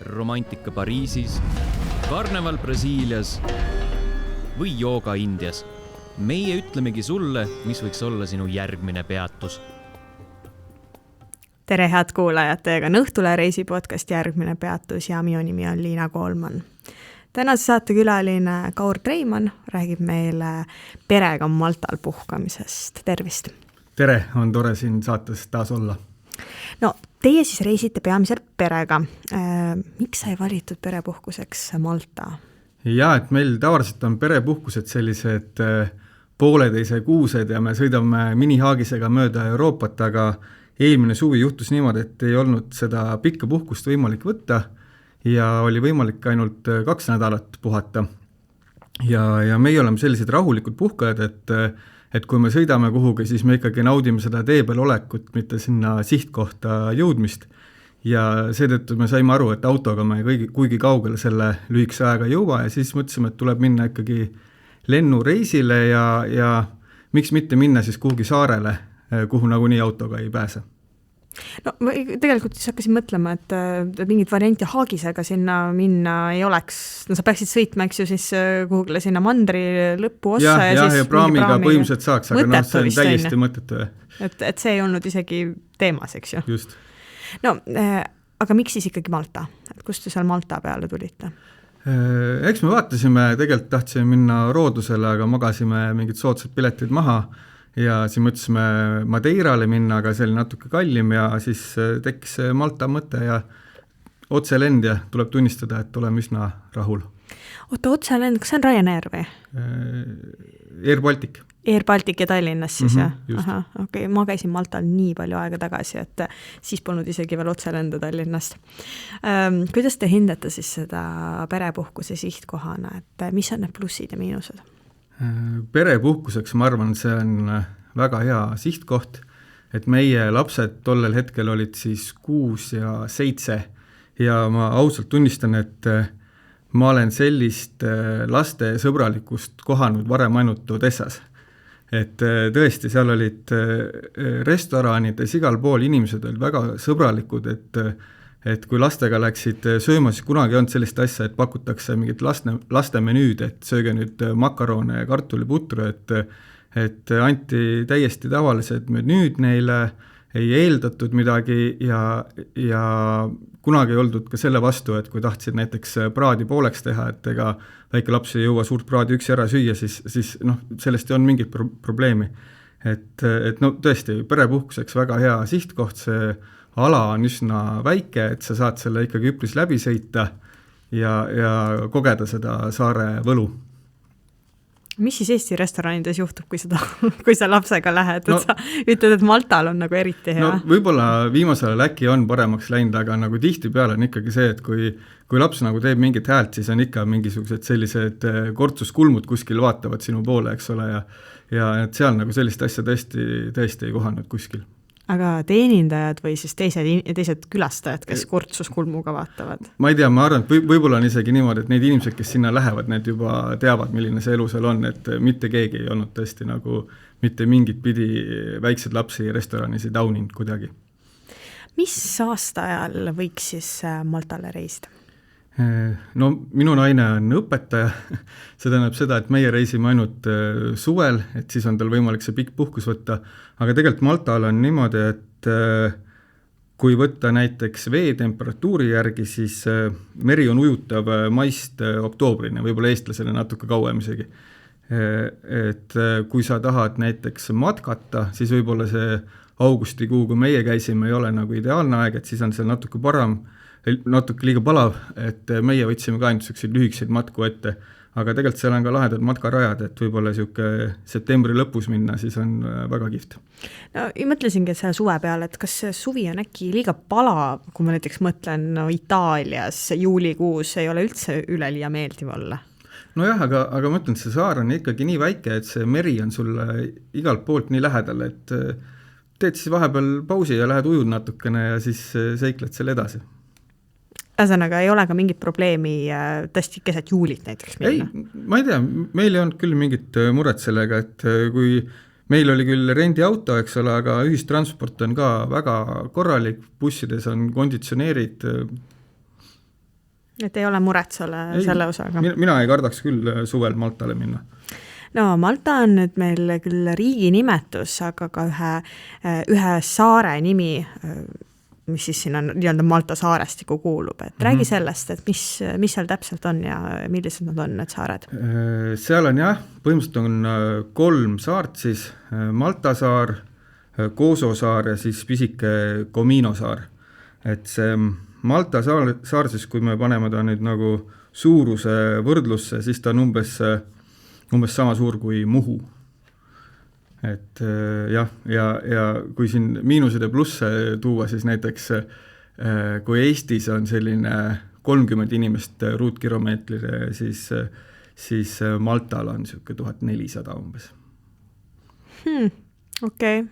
romantika Pariisis, karneval Brasiilias või jooga Indias. Meie ütlemegi sulle, mis võiks olla sinu järgmine peatus. Tere head kuulajad, teiega on Õhtule reisi podcast Järgmine peatus ja minu nimi on Liina Koolman. Tänase saatekülaline Kaur Treimann räägib meile perega Maltal puhkamisest. Tervist! Tere, on tore siin saates taas olla. No, teie siis reisite peamiselt perega. Miks sai valitud perepuhkuseks Malta? Ja, et meil tavaliselt on perepuhkused sellised pooleteise kuused ja me sõidame minihaagisega mööda Euroopat, aga eelmine suvi juhtus niimoodi, et ei olnud seda pikka puhkust võimalik võtta ja oli võimalik ainult 2 nädalat puhata. Ja meie oleme sellised rahulikud puhkajad, et kui me sõidame kuhugi, siis me ikkagi naudime seda tee peal olekut, mitte sinna sihtkohta jõudmist. Ja seetõttu me saime aru, et autoga me kuigi kaugele selle lühikese ajaga ei jõua ja siis mõtlesime, et tuleb minna ikkagi lennureisile ja miks mitte minna siis kuhugi saarele, kuhu nagunii autoga ei pääse. No tegelikult siis hakkasin mõtlema, et mingit varianti haagisega sinna minna ei oleks. No sa peaksid sõitma, eks ju, siis kuhugile sinna mandri lõppu ossa ja praamiga põhimõtteliselt saaks, aga see on täiesti mõttetu. Et see ei olnud isegi teemas, eks ju? Just. No, aga miks siis ikkagi Malta? Kust te seal Malta peale tulite? Eks me vaatasime, tegelikult tahtsime minna Roodusele, aga magasime mingid soodsad piletid maha ja siis mõtlesime Madeirale minna, aga see oli natuke kallim ja siis tekkis Malta mõte ja otselend ja tuleb tunnistada, et oleme üsna rahul. Oota, otselend, kas see on Ryanair või? Air Baltic. Air Baltic ja Tallinnas siis, jah? Aha, okay. Ma käisin Maltal nii palju aega tagasi, et siis polnud isegi veel otselenda Tallinnast. Kuidas te hindate siis seda perepuhkuse sihtkohana, et mis on need plussid ja miinused? Perepuhkuseks, ma arvan, see on väga hea sihtkoht, et meie lapsed tollel hetkel olid siis 6 ja 7 ja ma ausalt tunnistan, et ma olen sellist laste sõbralikust kohanud varem ainult Odessas. Et tõesti, seal olid restoranides igal pool inimesed olid väga sõbralikud, et kui lastega läksid sööma, siis kunagi on sellist asja, et pakutakse mingit laste menüüd, et sööge nüüd makarone ja kartuliputru, et anti täiesti tavalised menüüd neile, ei eeldatud midagi ja kunagi ei oldud ka selle vastu, et kui tahtsid näiteks praadi pooleks teha, et ega väike laps ei jõua suurt praadi üksi ära süüa, siis sellest ei on mingit probleemi. Et no tõesti, perepuhkuseks väga hea sihtkoht, see ala on üsna väike, et sa saad selle ikkagi üpris läbi sõita ja kogeda seda saare võlu. Mis siis Eesti restoranides juhtub, kui sa lapsega lähed, et sa ütled, et Maltal on nagu eriti hea? No võib-olla viimasel äkki on paremaks läinud, aga nagu tihti peale on ikkagi see, et kui laps nagu teeb mingit häält, siis on ikka mingisugused sellised kortsuskulmud kuskil vaatavad sinu poole, eks ole, ja et seal nagu sellist asja tõesti ei kohanud kuskil. Aga teenindajad või siis teised külastajad, kes kurtsuskulmuga vaatavad? Ma ei tea, ma arvan, et võib-olla on isegi niimoodi, et need inimesed, kes sinna lähevad, need juba teavad, milline see elu seal on, et mitte keegi ei olnud tõesti nagu mitte mingit pidi väiksed lapsi restoranis ei tauninud kuidagi. Mis aasta ajal võiks siis Maltale reisida? No minu naine on õpetaja, see tähendab seda, et meie reisime ainult suvel, et siis on tal võimalik see pikk puhkus võtta, aga tegelikult Maltal on niimoodi, et kui võtta näiteks veetemperatuuri järgi, siis meri on ujutav maist oktoobrini, võib-olla eestlasele natuke kauem isegi. Et kui sa tahad näiteks matkata, siis võib-olla see augustikuu, kui meie käisime, ei ole nagu ideaalne aeg, et siis on seal natuke liiga palav, et meie võtsime ka ainult selliseid lühikseid matku ette, aga tegelikult seal on ka lahedad matkarajad, et võib-olla septembri lõpus minna, siis on väga kihvt. No, mõtlesingi, et selle suve peale, et kas suvi on äkki liiga palav, kui ma näiteks mõtlen Itaalias juulikuus ei ole üldse üleliia meeldiv olla? Nojah, aga mõtlen, et see saar on ikkagi nii väike, et see meri on sulle igalt poolt nii lähedal, et teed siis vahepeal pausi ja lähed ujud natukene ja siis seikled selle edasi. Ühesõnaga, ei ole ka mingit probleemi tõesti keset juulit näiteks minna? Ei, ma ei tea, meil ei olnud küll mingit muret sellega, et kui meil oli küll rendiauto, eks ole, aga ühistransport on ka väga korralik, bussides on konditsioneerid, Et ei ole muret selle osaga? Mina ei kardaks küll suvel Maltale minna. No Malta on nüüd meil küll riigi nimetus, aga ka ühe saare nimi, mis siis siin on nii-öelda Malta saarestiku kuulub. Et räägi sellest, et mis seal täpselt on ja millised nad on, need saared? Seal on põhimõtteliselt on 3 saart siis, Malta saar, Kooso saar ja siis pisike Comino saar. Et see Malta saar siis, kui me paneme ta nüüd nagu suuruse võrdlusse, siis ta on umbes sama suur kui Muhu. Et ja kui siin miinused ja plusse tuua, siis näiteks kui Eestis on selline 30 inimest ruutkilomeetrile, siis Maltal on siuke 1400 umbes. Okei.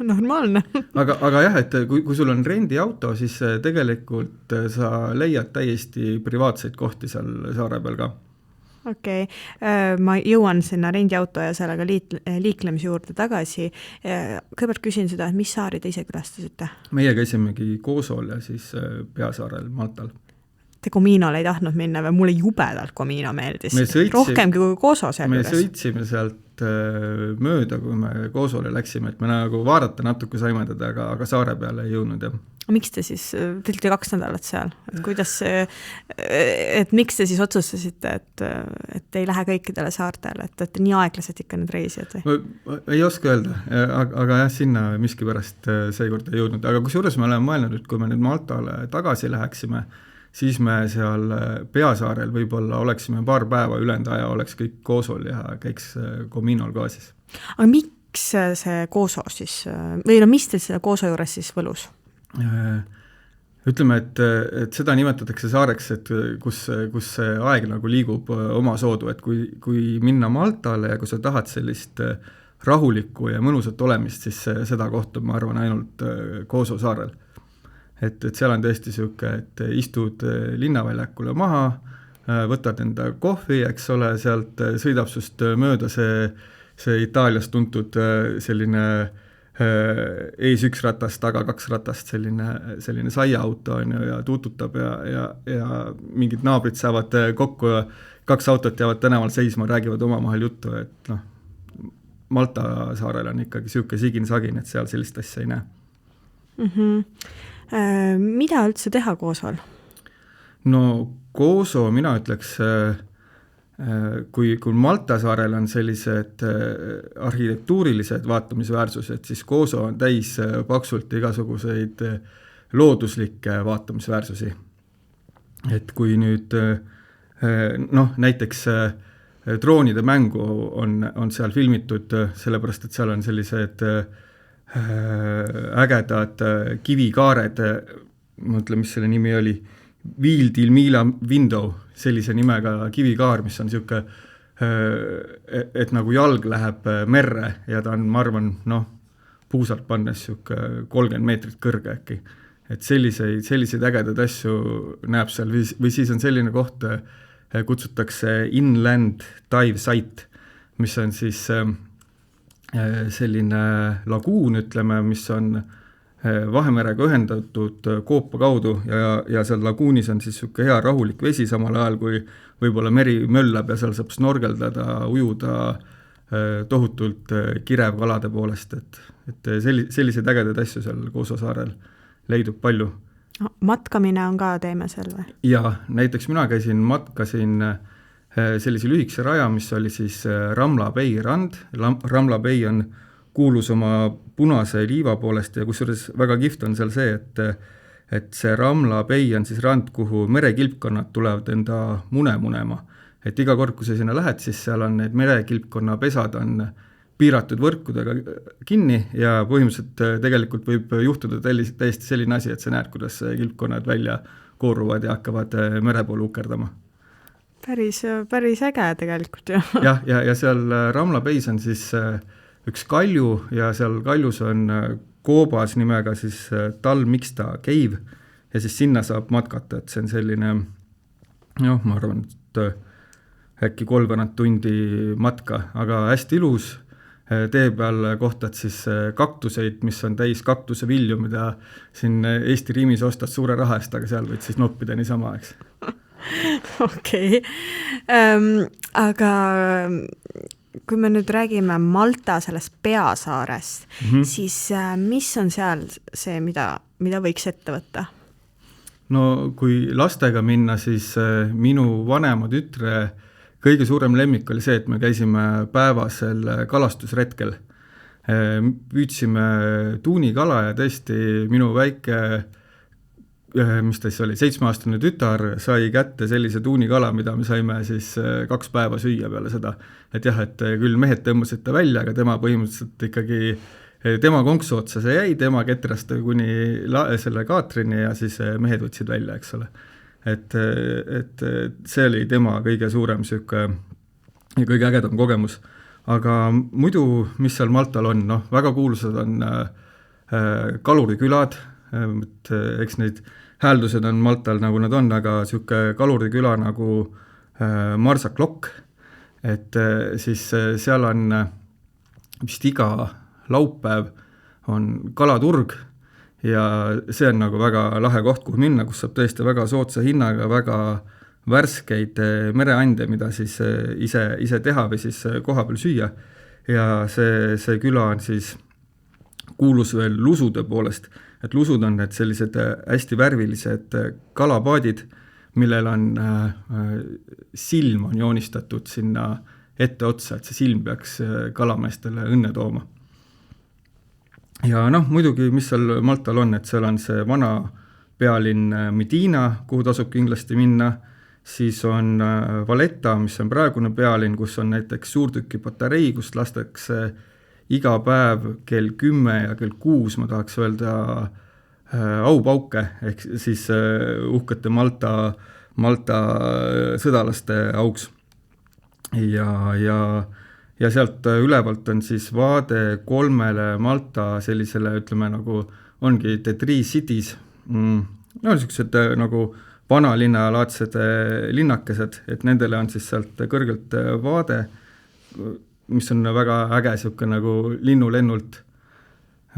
Normaalne. aga jah, et kui sul on rendiauto, siis tegelikult sa leiad täiesti privaatseid kohti seal saare peal ka. Okei. Ma jõuan sinna rendiauto ja sellega liiklemise juurde tagasi. Kõigepealt küsin seda, et mis saari te ise külastasite? Meie käisimegi Koosol ja siis Peasaarel Maltal. Te Cominole ei tahtnud minna või mulle jubedalt Comino meeldis? Rohkemgi kui Kooso seal juures. Me sõitsime sealt mööda, kui me Koosole läksime, et me nagu vaadata natuke saimedada, aga saare peale ei jõudnud. Miks te siis, te olite 2 nädalat seal, et miks te siis otsustasite, et ei lähe kõikidele saartele, et nii aeglaselt ikka need reisijad? Ei oska öelda, aga jah, sinna miskipärast seekord ei jõudnud, aga kusjuures me oleme mõelnud, et kui me nüüd Maltale tagasi läheksime, siis me seal Peasaarel võib-olla oleksime paar päeva ülejäänud aja, oleks kõik Koosol ja käiks Cominol ka siis. Aga miks see Kooso siis, või mis teil selle Kooso juures siis võlus? Ütleme, et seda nimetatakse saareks, et kus see aeg nagu liigub oma soodu, et kui minna Maltale ja kui sa tahad sellist rahulikku ja mõnusat olemist, siis seda kohta ma arvan ainult Kooso saarel. Et seal on tõesti siuke, et istud linnaväljakule maha, võtad enda kohvi, eks ole, sealt sõidab sust mööda see Itaalias tuntud selline ees 1 ratast, taga 2 ratast, selline saiaauto on ja tuututab ja mingid naabrid saavad kokku ja 2 autot jäävad tänaval seisma, räägivad omavahel juttu, et Malta saarel on ikkagi siuke sigin-sagin, et seal sellist asja ei näe. Mida üldse teha Koosol? No Kooso, mina ütleks, kui Malta saarel on sellised arhitektuurilised vaatamisväärsused, siis Kooso on täis paksult igasuguseid looduslikke vaatamisväärsusi. Et kui nüüd näiteks droonide mängu on seal filmitud, sellepärast, et seal on sellised ägedad kivikaared, ma mõtlen, mis selle nimi oli, Viildil Miila Window, sellise nimega kivikaar, mis on siuke, et nagu jalg läheb merre ja ta on, ma arvan, puusalt pannes siuke 30 meetrit kõrge äkki. Et selliseid ägedad asju näeb seal või siis on selline koht, kutsutakse Inland Dive Site, mis on siis selline laguun, ütleme, mis on Vahemerega ühendatud Koopa kaudu ja seal laguunis on siis siuke hea rahulik vesi samal ajal, kui võib-olla meri möllab ja seal saab snorgeldada, ujuda tohutult kirevkalade poolest, et selliseid ägedaid asju seal Kooso saarel leidub palju. Matkamine on ka teeme seal või? Ja näiteks mina matkasin sellise lühikese raja, mis oli siis Ramla Bay rand. Ramla Bay on kuulus oma punase liiva poolest ja kusjuures väga kihvt on seal see, et see Ramla Bay on siis rand, kuhu merekilpkonnad tulevad enda mune munema. Et iga kord, kui sa sinna lähed, siis seal on need merekilpkonna pesad on piiratud võrkudega kinni ja põhimõtteliselt tegelikult võib juhtuda täiesti selline asi, et sa näed, kuidas kilpkonnad välja kooruvad ja hakkavad mere poole ukerdama. Päris äge tegelikult ju. ja seal Ramla Bays on siis üks kalju ja seal kaljus on koobas nimega siis Talmixta Cave ja siis sinna saab matkata, et see on selline, ma arvan, et äkki 3 tundi matka, aga hästi ilus. Tee peal kohtad siis kaktuseid, mis on täis kaktusevilju, mida siin Eesti Riimis ostad suure raha eest, aga seal võid siis noppida niisama, eks. Okei. Aga kui me nüüd räägime Malta sellest peasaarest, siis mis on seal see, mida võiks ette võtta? No kui lastega minna, siis minu vanema tütre kõige suurem lemmik oli see, et me käisime päevasel kalastusretkel. Püüdsime tuunikala ja tõesti minu väike, mis ta siis oli, 7-aastane tütar sai kätte sellise tuunikala, mida me saime siis 2 päeva süüa peale seda. Et jah, et küll mehed tõmbasid ta välja, aga tema põhimõtteliselt ikkagi, tema konksu otsa see jäi, tema ketrast kuni selle kaatrini ja siis mehed võtsid välja, eks ole. Et see oli tema kõige suurem ja kõige ägedam kogemus. Aga muidu, mis seal Maltal on, väga kuulsad on kalurikülad, eks neid hääldused on Maltal nagu nad on, aga siuke kaluriküla nagu Marsaklokk, et siis seal on vist iga laupäev on kalaturg ja see on nagu väga lahe koht, kuhu minna, kus saab tõesti väga soodsa hinnaga, väga värskeid mereande, mida siis ise teha või siis koha peal süüa. Ja see küla on siis kuulus veel lusude poolest, et lusud on need sellised hästi värvilised kalapaadid, millel on silm on joonistatud sinna ette otsa, et see silm peaks kalameestele õnne tooma. Ja muidugi, mis seal Maltal on, et seal on see vana pealinn Medina, kuhu tasub kindlasti minna, siis on Valletta, mis on praegune pealinn, kus on näiteks suurtüki patarei, kus lastakse iga päev kell 10 ja kell 6, ma tahaks öelda, aupauke, ehk siis uhkete Malta sõdalaste auks. Ja sealt ülevalt on siis vaade 3 Malta sellisele, ütleme nagu ongi the 3 cities, sellised nagu vanalinalaadsed linnakesed, et nendele on siis sealt kõrgelt vaade, mis on väga äge siuke nagu linnulennult.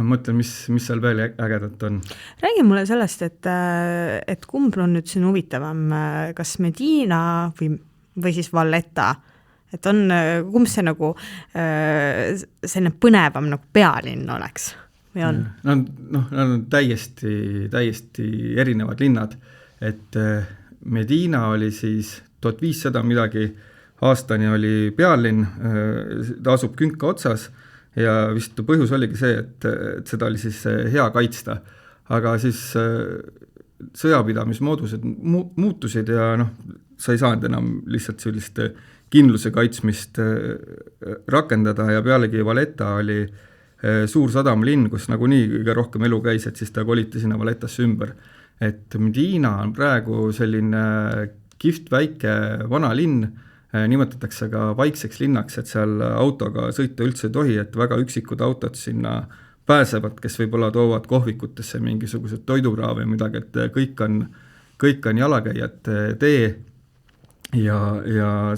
Mõtlen, mis seal veel ägedat on. Räägi mulle sellest, et kumb on nüüd siin huvitavam, kas Medina või siis Valletta? Et on, kumb see nagu selline põnevam nagu pealinn oleks või on? Nad on täiesti erinevad linnad, et Medina oli siis 1500 midagi aastani oli pealinn, ta asub künka otsas ja vist põhjus oligi see, et seda oli siis hea kaitsta, aga siis sõjapidamismoodused muutusid ja sa ei saanud enam lihtsalt sellist kindluse kaitsmist rakendada ja pealegi Valletta oli suur sadamlinn, kus nagunii kõige rohkem elu käis, et siis ta koliti sinna Vallettasse ümber. Et Medina on praegu selline kihvt väike vana linn, nimetatakse ka vaikseks linnaks, et seal autoga sõita üldse ei tohi, et väga üksikud autod sinna pääsevad, kes võib-olla toovad kohvikutesse mingisugused toiduraave või midagi, et kõik on jalakäijad tee ja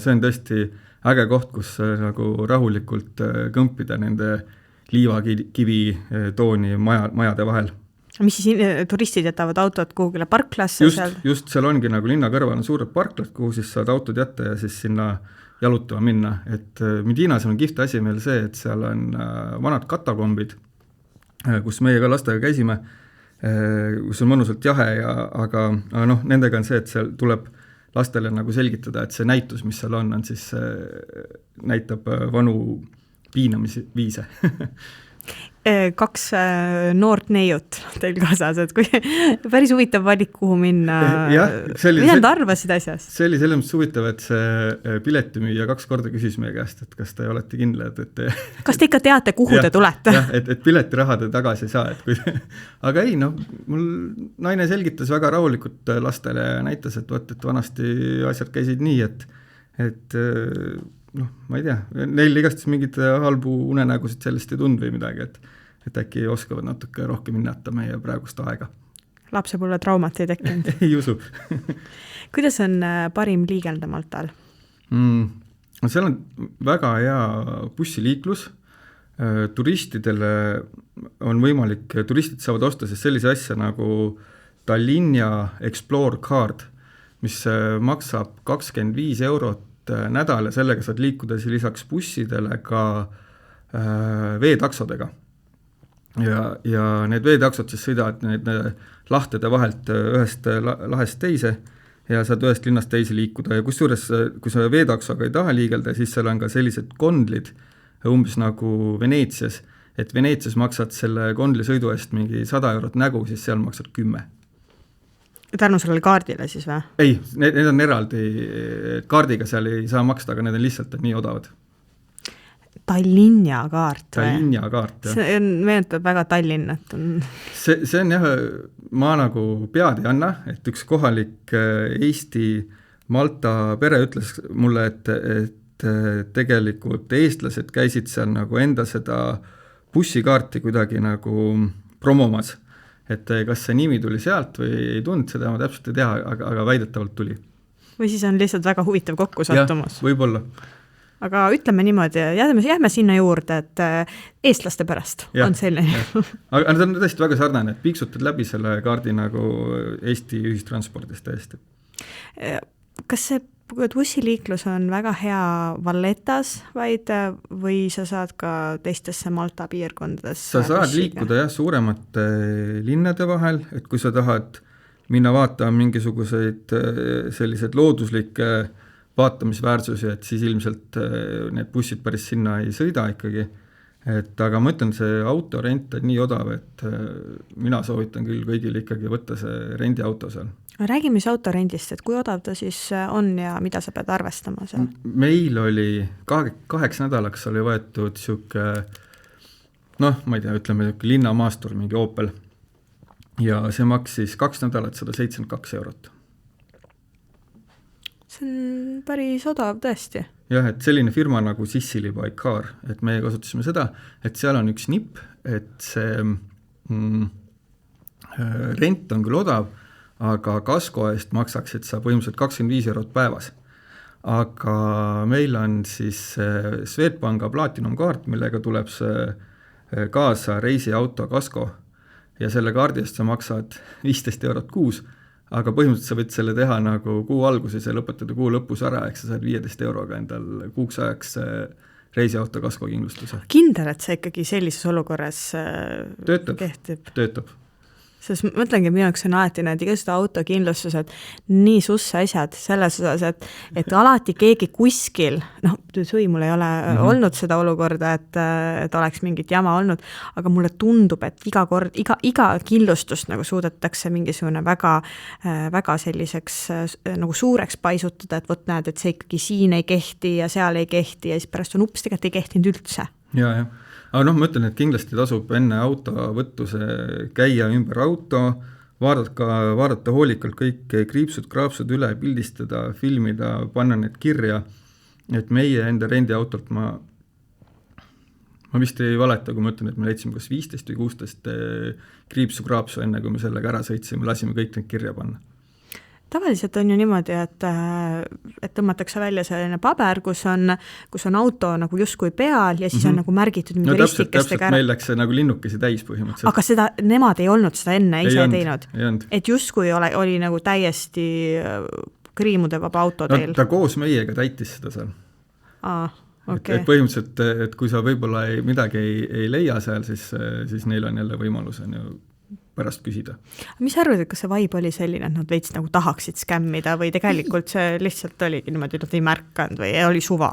see on tõesti äge koht, kus nagu rahulikult kõmpida nende liivakivi tooni majade vahel. Mis siis turistid jätavad autod kuhugile parklasse? Just seal ongi nagu linna kõrval on suured parklad, kuhu siis saad autod jätta ja siis sinna jalutama minna. Et Medinas on kihvt asi meil see, et seal on vanad katakombid, kus meie ka lastega käisime, kus on mõnusalt jahe, aga nendega on see, et seal tuleb lastele nagu selgitada, et see näitus, mis seal on siis näitab vanu piinamisviise. 2 noort neiut teil kaasas, et kui päris huvitav valik, kuhu minna. Mida nad arvasid asjast? See oli selles mõttes huvitav, et see piletimüüja 2 korda küsis meie käest, et kas te olete kindlad, et kas te ikka teate, kuhu te tulete? Jah, et piletiraha te tagasi ei saa. Aga ei, mul naine selgitas väga rahulikult lastele ja näitas, et vanasti asjad käisid nii, et ma ei tea, neil igastes mingid halbu unenägusid sellest ei tund või midagi, et äkki oskavad natuke rohkem hinnata meie praegust aega. Lapsepõlve traumat ei tekkinud? Ei usu. Kuidas on parim liigelda Maltal? Seal on väga hea bussiliiklus. Turistidele on võimalik, turistid saavad osta siis sellise asja nagu Tallinna Explore Card, mis maksab 25 eurot nädal ja sellega saad liikuda siis lisaks bussidele ka veetaksodega. Ja need veetaksod siis sõidavad need lahtede vahelt ühest lahest teise ja saad ühest linnast teise liikuda ja kusjuures, kui sa veetaksoga ei taha liigelda, siis seal on ka sellised kondlid umbes nagu Veneetsias, et Veneetsias maksad selle kondli sõidu eest mingi 100 eurot nägu, siis seal maksad 10. Tänu sellele kaardile siis või? Ei, need on eraldi, kaardiga seal ei saa maksta, aga need on lihtsalt nii odavad. Tallinna kaart või? Tallinna kaart, jah. See meenutab väga Tallinnat. See on jah, ma nagu pead ei anna, et üks kohalik Eesti Malta pere ütles mulle, et tegelikult eestlased käisid seal nagu enda seda bussikaarti kuidagi nagu promomas. Et kas see nimi tuli sealt või ei tulnud, seda ma täpselt ei tea, aga väidetavalt tuli. Või siis on lihtsalt väga huvitav kokku sattumus. Jah, võib-olla. Aga ütleme niimoodi, jääme sinna juurde, et eestlaste pärast on selline. Aga ta on tõesti väga sarnane, et piiksutad läbi selle kaardi nagu Eesti ühistranspordist täiesti. Kas see bussiliiklus on väga hea Vallettas või sa saad ka teistesse Malta piirkondadesse? Sa saad liikuda jah suuremate linnade vahel, et kui sa tahad minna vaatama mingisuguseid sellised looduslikke vaatamisväärsusi, et siis ilmselt need bussid päris sinna ei sõida ikkagi. Aga ma ütlen, see autorent on nii odav, et mina soovitan küll kõigil ikkagi võtta see rendiauto seal. Räägime siis autorendist, et kui odav ta siis on ja mida sa pead arvestama seal? Meil oli 8 nädalaks oli võetud siuke, ma ei tea, ütleme linnamaastur, mingi Opel. Ja see maksis 2 nädalat 172 eurot. See on päris odav tõesti. Jah, et selline firma nagu Sicily by Car, et meie kasutasime seda, et seal on üks nipp, et see rent on küll odav, aga kasko eest maksaksid sa põhimõtteliselt 25 eurot päevas. Aga meil on siis Swedbanka Platinum kaart, millega tuleb see kaasa reisiauto kasko ja selle kaardi eest sa maksad 15 eurot kuus, aga põhimõtteliselt sa võid selle teha nagu kuu alguses ja lõpetada kuu lõpus ära, ehk sa saad 15 euroga endal kuuks ajaks reisiauto kasko kindlustuse. Kindel, et see ikkagi sellises olukorras kehtib? Töötab. Sest mõtlengi, minu jaoks on alati need igasugused autokindlustused nii susse asjad selles osas, et alati keegi kuskil, mul ei ole olnud seda olukorda, et oleks mingit jama olnud, aga mulle tundub, et iga kindlustust nagu suudetakse mingisugune väga selliseks nagu suureks paisutada, et võt näed, et see ikkagi siin ei kehti ja seal ei kehti ja siis pärast on ups, tegelikult ei kehtinud üldse. Jah. Aga ma ütlen, et kindlasti tasub enne autovõttuse käia ümber auto, vaadata hoolikalt kõik kriipsud üle, pildistada, filmida, panna need kirja, et meie enda rendiautolt ma vist ei valeta, kui ma ütlen, et me leidsime kas 15 või 16 kriipsu enne, kui me sellega ära sõitsime, lasime kõik need kirja panna. Tavaliselt on ju niimoodi, et tõmmatakse välja selline paber, kus on auto nagu justkui peal ja siis on nagu märgitud mingi ristikestega ära. Meil läks see nagu linnukesi täis põhimõtteliselt. Aga nemad ei olnud seda enne ise teinud? Ei olnud. Et justkui oli nagu täiesti kriimude vaba auto teil? Ta koos meiega täitis seda seal. Okay. Et põhimõtteliselt, et kui sa võib-olla midagi ei leia seal, siis neil on jälle võimalus pärast küsida. Mis arvad, et kas see vibe oli selline, et nad veits nagu tahaksid skämmida või tegelikult see lihtsalt oligi niimoodi, et nad ei märkanud või oli suva?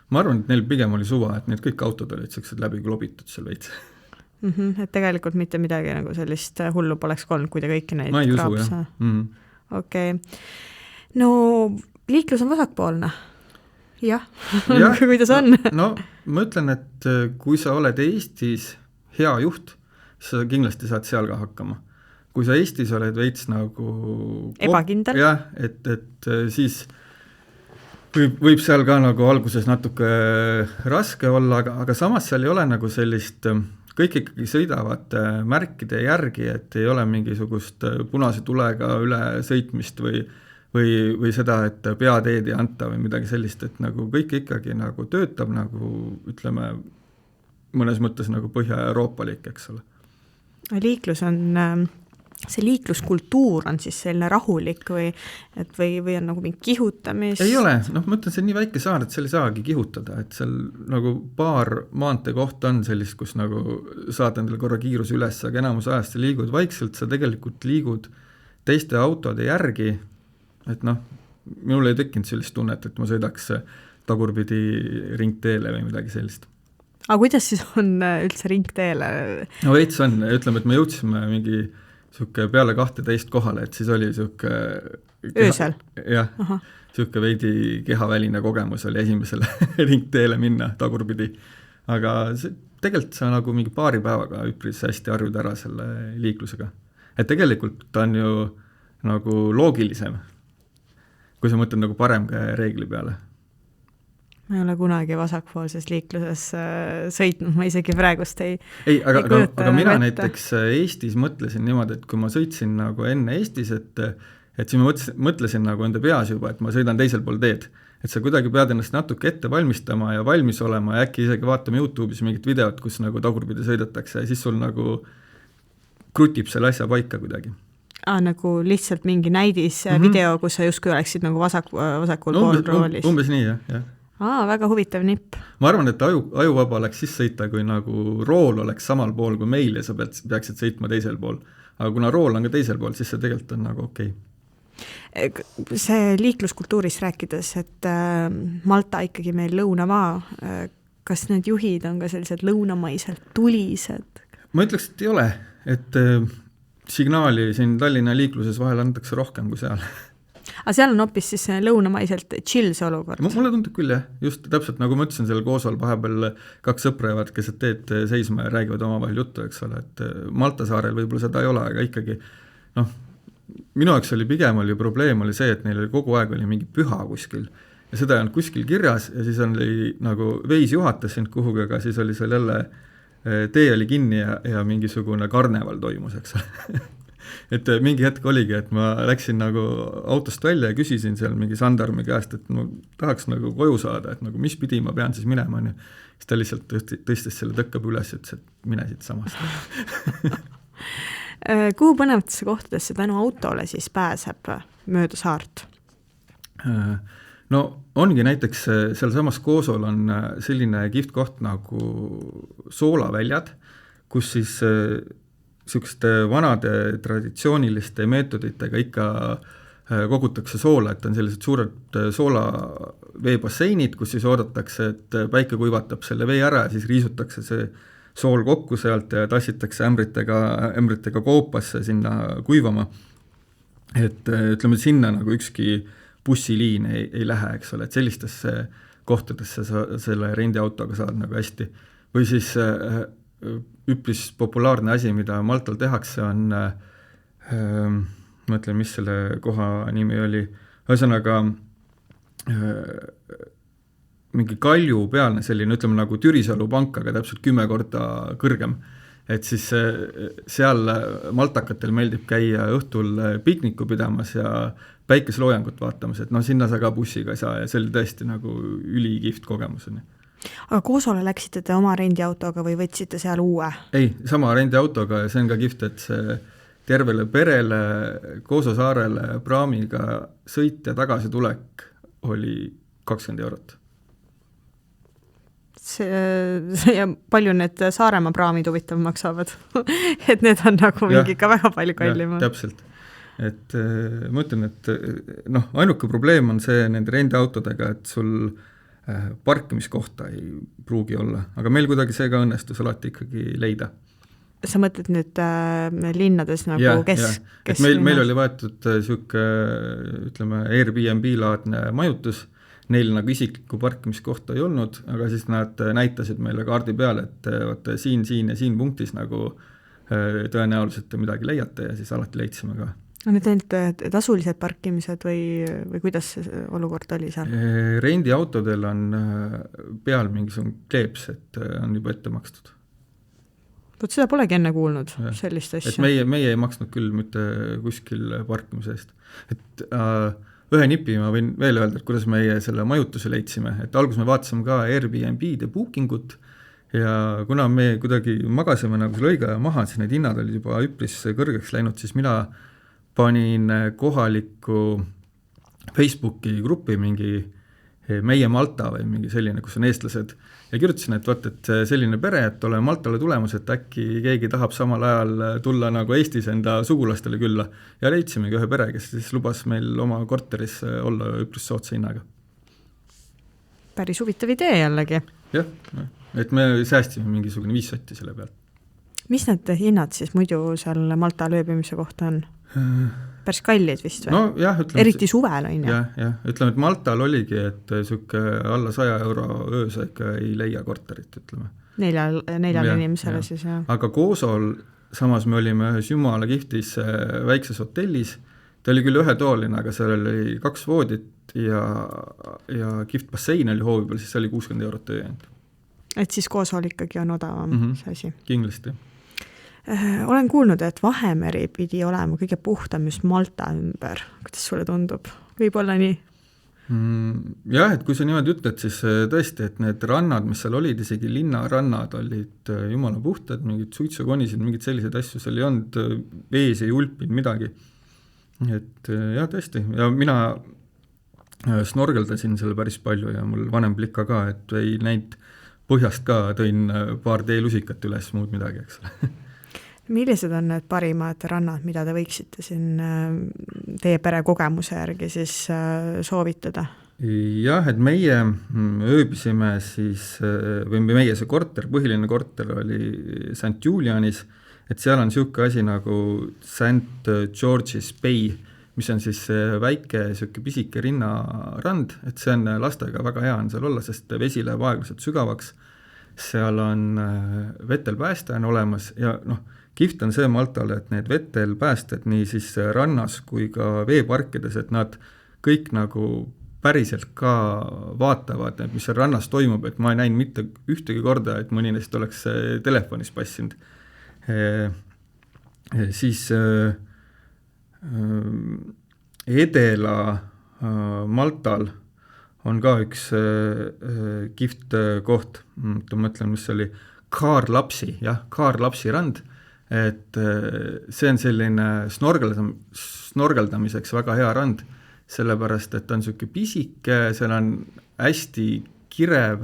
Ma arvan, et neil pigem oli suva, et need kõik autod olid sellised läbi globitud seal veits. Et tegelikult mitte midagi nagu sellist hullu poleks olnud, kui te kõiki neid ma ei usu, jah. Okei. No liiklus on vasakpoolne. Jah. Kuidas on? No ma ütlen, et kui sa oled Eestis hea juht, sa kindlasti saad seal ka hakkama. Kui sa Eestis oled veits nagu ebakindel? Jah, et siis võib seal ka nagu alguses natuke raske olla, aga samas seal ei ole nagu sellist, kõik ikkagi sõidavad märkide järgi, et ei ole mingisugust punase tulega üle sõitmist või seda, et peateed ei anta või midagi sellist, et nagu kõik ikkagi nagu töötab nagu ütleme mõnes mõttes nagu Põhja-Euroopalik, eks ole. Liiklus on see liikluskultuur on siis selline rahulik või on nagu mingi kihutamist? Ei ole, ma ütlen, see on nii väike saar, et seal ei saagi kihutada, et seal nagu paar maantee kohta on sellist, kus nagu saad endale korra kiiruse üles, aga enamus ajast sa liigud vaikselt, sa tegelikult liigud teiste autode järgi, et minul ei tekkinud sellist tunnet, et ma sõidaks tagurpidi ringteele või midagi sellist. Aga kuidas siis on üldse ringteele? No veits on, ütleme, et me jõudsime mingi peale 12 kohale, et siis oli öösel? Jah, siuke veidi kehaväline kogemus oli esimesele ringteele minna tagurpidi. Aga tegelikult sa nagu mingi paari päevaga üpris hästi harjud ära selle liiklusega. Et tegelikult ta on ju nagu loogilisem, kui sa mõtled nagu parem reegli peale. Ma ei ole kunagi vasakpoolses liikluses sõitnud, ma isegi praegust ei aga mina näiteks Eestis mõtlesin niimoodi, et kui ma sõitsin nagu enne Eestis, et siis ma mõtlesin nagu enda peas juba, et ma sõidan teisel pool teed. Et sa kuidagi pead ennast natuke ette valmistama ja valmis olema ja äkki isegi vaatame YouTube'is mingit videot, kus nagu tagurpidi sõidetakse ja siis sul nagu krutib selle asja paika kuidagi. Nagu lihtsalt mingi näidis video, kus sa justkui oleksid nagu vasakul pool roolis. Umbes nii, jah. Väga huvitav nipp. Ma arvan, et ajuvaba oleks siis sõita, kui nagu rool oleks samal pool kui meil ja sa peaksid sõitma teisel pool. Aga kuna rool on ka teisel pool, siis see tegelikult on nagu okei. See liikluskultuurist rääkides, et Malta ikkagi meil lõunamaa, kas need juhid on ka sellised lõunamaiselt tulised? Ma ütleks, et ei ole, et signaali siin Tallinna liikluses vahel antakse rohkem kui seal. Aga seal on hoopis siis lõunamaiselt chill see olukord? Mulle tundub küll, jah. Just täpselt nagu ma ütlesin, seal Koosol vahepeal 2 sõpra jäävad keset teed seisma ja räägivad omavahel juttu, eks ole, et Malta saarel võib-olla seda ei ole, aga ikkagi minu jaoks oli pigem probleem oli see, et neil oli kogu aeg oli mingi püha kuskil ja seda ei olnud kuskil kirjas ja siis oli nagu veis juhatas sind kuhugi, aga siis oli seal jälle tee oli kinni ja mingisugune karneval toimus, eks ole. Et mingi hetk oligi, et ma läksin nagu autost välja ja küsisin seal mingi sandarmi käest, et ma tahaks nagu koju saada, et nagu mis pidi ma pean siis minema. Siis ta lihtsalt tõstis selle tõkkab üles, ütles, et mine siit samast. Kuhu põnevatesse kohtadesse tänu autole siis pääseb mööda saart? No ongi näiteks seal samas Koosol on selline kihvt koht nagu soolaväljad, kus siis niisuguste vanade traditsiooniliste meetoditega ikka kogutakse soola, et on sellised suured soolaveebasseinid, kus siis oodatakse, et päike kuivatab selle vee ära ja siis riisutakse see sool kokku sealt ja tassitakse ämbritega koopasse sinna kuivama. Et ütleme, sinna nagu ükski bussiliin ei lähe, eks ole, et sellistesse kohtadesse selle rendiautoga saad nagu hästi. Või siis üpris populaarne asi, mida Maltal tehakse, on mõtlen, mis selle koha nimi oli, ühesõnaga mingi kalju pealne selline, ütleme nagu Türisalu pank, aga täpselt 10 korda kõrgem. Et siis seal maltakatel meeldib käia õhtul pikniku pidamas ja päikeseloojangut vaatamas, et sinna sa ka bussiga ei saa ja see oli tõesti nagu ülikiht kogemuseni. Aga Koosole läksite te oma rendiautoga või võtsite seal uue? Ei, sama rendiautoga ja see on ka kihvt, et see tervele perele Kooso saarele praamiga sõit ja tagasi tulek oli 20 eurot. Ja palju need Saaremaa praamid huvitav maksavad? Et need on nagu mingi ka väga palju kallima. Täpselt. Et ma ütlen, et ainuke probleem on see nende rendiautodega, et sul parkimiskohta ei pruugi olla, aga meil kuidagi see ka õnnestus alati ikkagi leida. Sa mõtled nüüd linnades nagu kes meil oli võetud siuke, ütleme, Airbnb-laadne majutus, neil nagu isiklikku parkimiskohta ei olnud, aga siis nad näitasid meile kaardi peale, et vaata, siin ja siin punktis nagu tõenäoliselt midagi leiate ja siis alati leidsime ka. Need ainult tasulised parkimised või kuidas see olukord oli seal? Rendiautodel on peal mingisugune kleeps, et on juba ette makstud. Võt seda polegi enne kuulnud, sellist asja. Et meie ei maksnud küll mitte kuskil parkimise eest. Et ühe nipi ma võin veel öelda, et kuidas meie selle majutuse leidsime. Et alguses me vaatasime ka Airbnb-de bookingut ja kuna me kuidagi magasime nagu selle õige aja maha, siis need hinnad olid juba üpris kõrgeks läinud, siis mina panin kohalikku Facebooki gruppi mingi Meie Malta või mingi selline, kus on eestlased ja kirjutasin, et vot, et selline pere, et oleme Maltale tulemas, et äkki keegi tahab samal ajal tulla nagu Eestis enda sugulastele külla ja leidsimegi ühe pere, kes siis lubas meil oma korteris olla üpris soodsa hinnaga. Päris huvitav idee jällegi. Jah, et me säästsime mingisugune 5 sotti selle pealt. Mis need hinnad siis muidu seal Malta lööbimise kohta on? Päris kallid vist või? No jah, ütleme, eriti suvel on ju? Jah, ütleme, et Maltal oligi, et süke alla 100 euro öös ikka ei leia korterit, ütleme. Neljal inimesele siis, jah. Aga Koosol samas me olime ühes jumala kihvtis väikses hotellis, ta oli küll ühetooline, aga seal oli 2 voodit ja kihvt bassein oli hoovi peal, siis oli 60 eurot ööjäänud. Et siis Koosol ikkagi on odavam see asi? Kindlasti. Olen kuulnud, et Vahemeri pidi olema kõige puhtam just Malta ümber. Kuidas sulle tundub? Võib olla nii? Jah, et kui sa niimoodi ütled, siis tõesti, et need rannad, mis seal olid, isegi linnarannad olid jumala puhtad, mingid suitsukonisid, mingid sellised asju, seal ei olnud vees ei ulpinud midagi. Et jah, tõesti. Ja mina snorgeldasin seal päris palju ja mul vanem plika ka, et ei näinud põhjast ka, tõin paar teelusikat üles, muud midagi, eks ole. Millised on need parimad rannad, mida te võiksite siin teie pere kogemuse järgi siis soovitada? Jah, et meie ööbisime siis, või meie see korter, põhiline korter oli St. Julianis, et seal on niisugune asi nagu St. George's Bay, mis on siis väike niisugune pisike rinnarand, et see on lastega väga hea on seal olla, sest vesi läheb aeglaselt sügavaks, seal on vetelpääste on olemas ja kihvt on see Maltal, et need vetelpäästed nii siis rannas kui ka veeparkides, et nad kõik nagu päriselt ka vaatavad, mis seal rannas toimub, et ma ei näinud mitte ühtegi korda, et mõni neist oleks telefonis passinud. Siis Edela Maltal on ka üks kihvt koht, ma mõtlen, mis oli Kaarlapsi rand, et see on selline snorgeldamiseks väga hea rand, sellepärast, et on niisugune pisike, seal on hästi kirev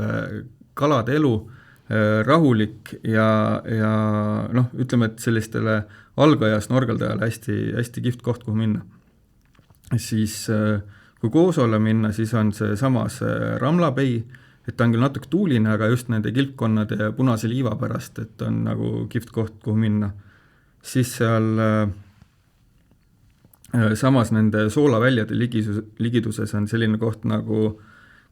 kalade elu, rahulik ja ütleme, et sellistele algaja snorgeldajale hästi kihvt koht, kuhu minna. Siis kui Koosole minna, siis on see samas Ramla Bay, et ta on küll natuke tuuline, aga just nende kilpkonnade ja punase liiva pärast, et on nagu kihvt koht, kuhu minna. Siis seal samas nende soolaväljade ligiduses on selline koht nagu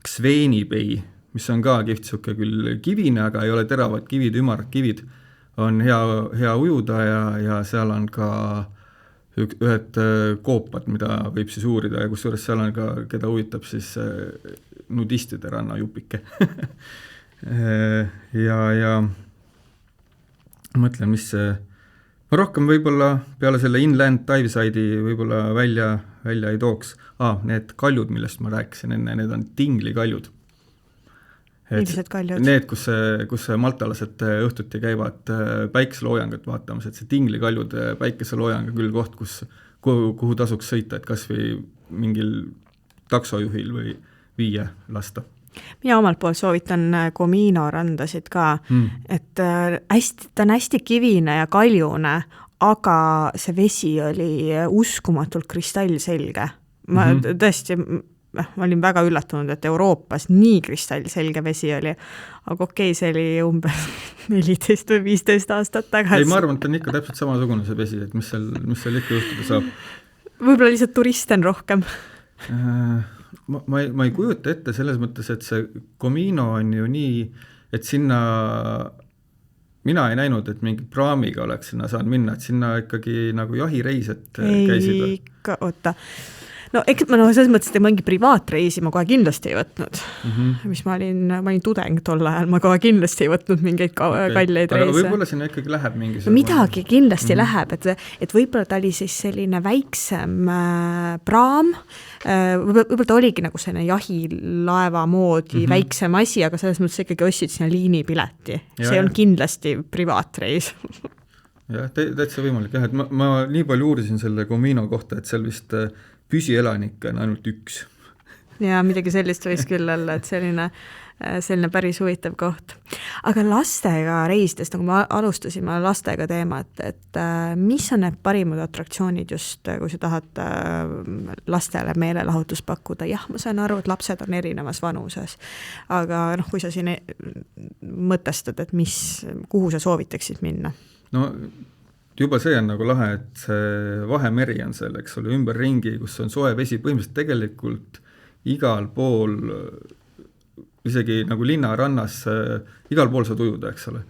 Xveeni Bay, mis on ka kihvt siuke küll kivine, aga ei ole teravad kivid, ümarad kivid. On hea ujuda ja seal on ka ühed koopad, mida võib siis uurida ja kusjuures seal on ka, keda huvitab siis nudistide rannajupike. ja mõtlen, mis ma rohkem võib-olla peale selle Inland Diveside'i võib-olla välja ei tooks. Need kaljud, millest ma rääkisin enne, need on tinglikaljud. Millised kaljud? Need, kus maltalased õhtuti käivad päikeseloojangut vaatamas, et see tinglikaljud päikeseloojanga küll koht, kuhu tasuks sõita, et kas või mingil taksojuhil või viia lasta. Mina omalt poolt soovitan Comino randasid ka, et ta on hästi kivine ja kaljune, aga see vesi oli uskumatult kristallselge. Ma tõesti ma olin väga üllatunud, et Euroopas nii kristallselge vesi oli, aga okei, see oli umbes 14 või 15 aastat tagasi. Ei, ma arvan, et on ikka täpselt samasugune see vesi, et mis seal ikka juhtuda saab. Võib-olla lihtsalt turiste on rohkem. Ma ei kujuta ette selles mõttes, et see Comino on ju nii, et sinna mina ei näinud, et mingi praamiga oleks sinna saanud minna, et sinna ikkagi nagu jahireised käisid. Ikka, oota. no eks ma selles mõttes, et mingi privaatreisi ma kohe kindlasti ei võtnud. Mis ma olin tudeng tol ajal, ma kohe kindlasti ei võtnud mingeid kalleid reise. Aga võib-olla sinna ikkagi läheb mingi no midagi kindlasti läheb, et võib-olla ta oli siis selline väiksem praam, võib-olla ta oligi nagu selline jahilaeva moodi väiksem asi, aga selles mõttes ikkagi ostsid sinna liinipileti. See on kindlasti privaatreis. Jah, täitsa võimalik jah, et ma nii palju uurisin selle Comino kohta, et seal vist püsielanikke on ainult üks. Ja midagi sellist võis küll olla, et selline päris huvitav koht. Aga lastega reisides, nagu me alustasime lastega teemat, et mis on need parimad atraktsioonid just, kui sa tahad lastele meelelahutust pakkuda? Jah, ma saan aru, et lapsed on erinevas vanuses, aga kui sa siin mõtestad, et kuhu sa soovitaksid minna? No juba see on nagu lahe, et see Vahemeri on seal, eks ole, ümber ringi, kus on soe vesi, põhimõtteliselt tegelikult igal pool, isegi nagu linnarannas, igal pool saad ujuda, eks ole.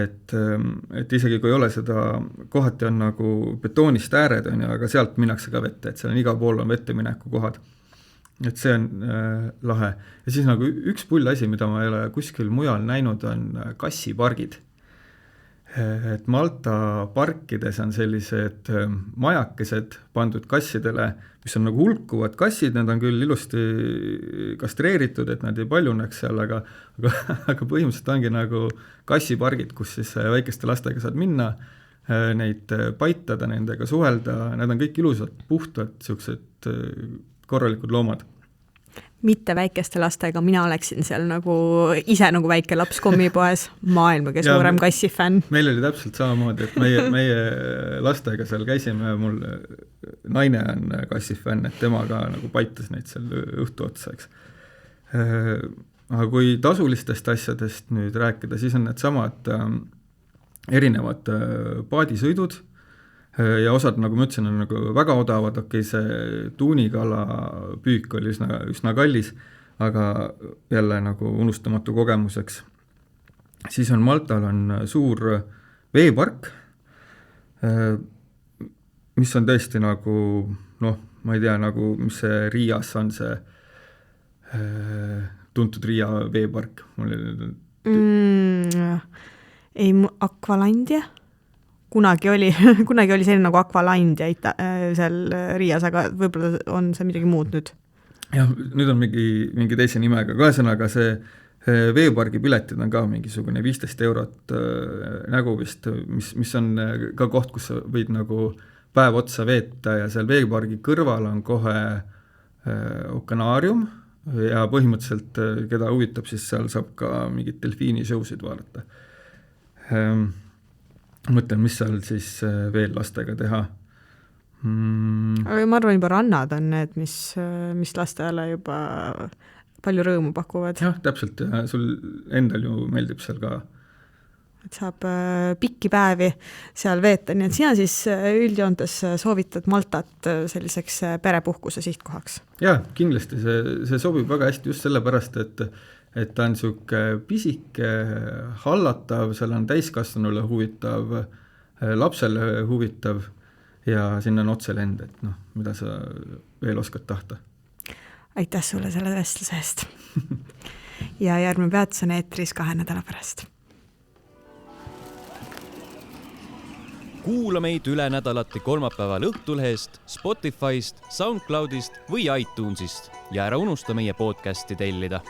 Et isegi kui ei ole seda, kohati on nagu betoonist ääred, aga sealt minnakse ka vette, et seal on igal pool on vette mineku kohad. Et see on lahe. Ja siis nagu üks pull asi, mida ma ei ole kuskil mujal näinud, on kassipargid. Et Malta parkides on sellised majakesed pandud kassidele, mis on nagu hulkuvad kassid, need on küll ilusti kastreeritud, et nad ei paljuneks seal, aga põhimõtteliselt ongi nagu kassipargid, kus siis väikeste lastega saad minna, neid paitada, nendega suhelda, need on kõik ilusad, puhtad, siuksed korralikud loomad. Mitte väikeste lastega, mina oleksin seal nagu ise nagu väike laps kommipoes, maailma kõige suurem kassifänn. Meil oli täpselt samamoodi, et meie lastega seal käisime, mul naine on kassifänn, et tema ka nagu paitas neid seal õhtu otsa, eks. Aga kui tasulistest asjadest nüüd rääkida, siis on need samad erinevad paadisõidud, ja osad, nagu ma ütlesin, on nagu väga odavad, see tuunikala püük oli üsna kallis, aga jälle nagu unustamatu kogemuseks. Siis on Maltal on suur veepark, mis on tõesti nagu, ma ei tea, nagu mis see Riias on see tuntud Riia veepark. Ei, Akvalandia? Kunagi oli selline nagu Akvalandia seal Riias, aga võib-olla on see midagi muud nüüd. Jah, nüüd on mingi teise nimega. Ühesõnaga see veepargi piletid on ka mingisugune 15 eurot nägu vist, mis on ka koht, kus sa võid nagu päev otsa veeta ja seal veepargi kõrval on kohe okanaarium ja põhimõtteliselt, keda huvitab, siis seal saab ka mingid delfiinishowsid vaadata. Mõtlen, mis seal siis veel lastega teha. Aga ma arvan, juba rannad on need, mis lastele juba palju rõõmu pakuvad. Jah, täpselt. Ja sul endal ju meeldib seal ka. Et saab pikki päevi seal veeta. Nii et sina siis üldjoontes soovitad Maltat selliseks perepuhkuse sihtkohaks? Jah, kindlasti. See sobib väga hästi just sellepärast, et ta on siuke pisike, hallatav, seal on täiskasvanule huvitav, lapsele huvitav ja sinna on otse lend, et mida sa veel oskad tahta. Aitäh sulle selle vestluse eest. Ja järgmine peatus on eetris 2 nädala pärast. Kuula meid üle nädalati kolmapäeval Õhtulehest, Spotify'st, SoundCloud'ist või iTunes'ist ja ära unusta meie podcasti tellida.